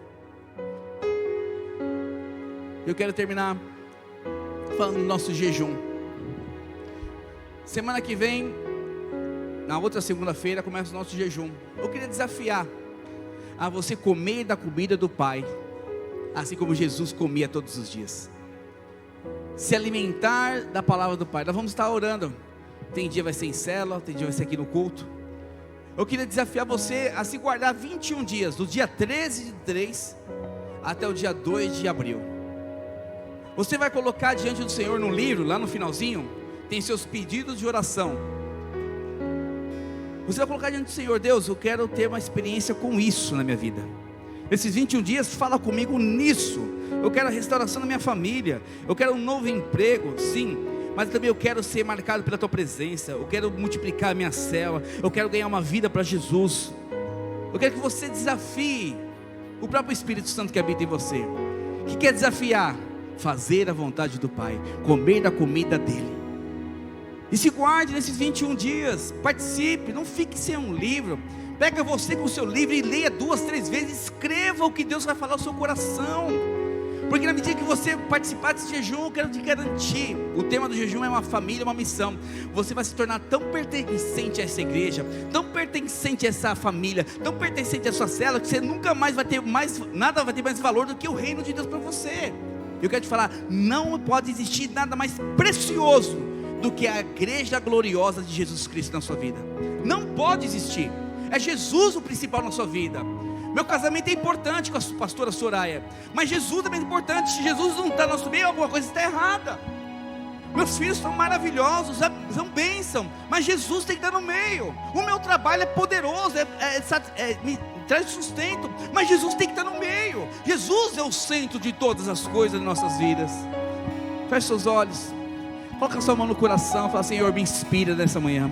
Eu quero terminar falando do nosso jejum. Semana que vem, na outra segunda-feira, começa o nosso jejum. Eu queria desafiar a você comer da comida do Pai, assim como Jesus comia todos os dias. Se alimentar da palavra do Pai. Nós vamos estar orando. Tem dia vai ser em célula, tem dia vai ser aqui no culto. Eu queria desafiar você a se guardar 21 dias, do dia 13 de 3 até o dia 2 de abril. Você vai colocar diante do Senhor no livro, lá no finalzinho, tem seus pedidos de oração. Você vai colocar diante do Senhor: Deus, eu quero ter uma experiência com isso na minha vida. Esses 21 dias, fala comigo nisso. Eu quero a restauração da minha família. Eu quero um novo emprego, sim. Mas também eu quero ser marcado pela Tua presença. Eu quero multiplicar a minha célula. Eu quero ganhar uma vida para Jesus. Eu quero que você desafie o próprio Espírito Santo que habita em você. Que quer desafiar? Fazer a vontade do Pai, comer da comida dEle. E se guarde nesses 21 dias. Participe, não fique sem um livro. Pega você com o seu livro e leia 2, 3 vezes. Escreva o que Deus vai falar ao seu coração. Porque na medida que você participar desse jejum, eu quero te garantir, o tema do jejum é uma família, uma missão. Você vai se tornar tão pertencente a essa igreja, tão pertencente a essa família, tão pertencente a sua célula, que você nunca mais vai ter nada vai ter mais valor do que o reino de Deus para você. Eu quero te falar, não pode existir nada mais precioso do que a igreja gloriosa de Jesus Cristo na sua vida. Não pode existir. É Jesus o principal na sua vida. Meu casamento é importante com a pastora Soraya, mas Jesus também é importante. Se Jesus não está no nosso meio, alguma coisa está errada. Meus filhos são maravilhosos, são bênção, mas Jesus tem que estar no meio. O meu trabalho é poderoso, me traz sustento, mas Jesus tem que estar no meio. Jesus é o centro de todas as coisas de nossas vidas. Feche seus olhos, coloca sua mão no coração, fala: Senhor, me inspira nessa manhã.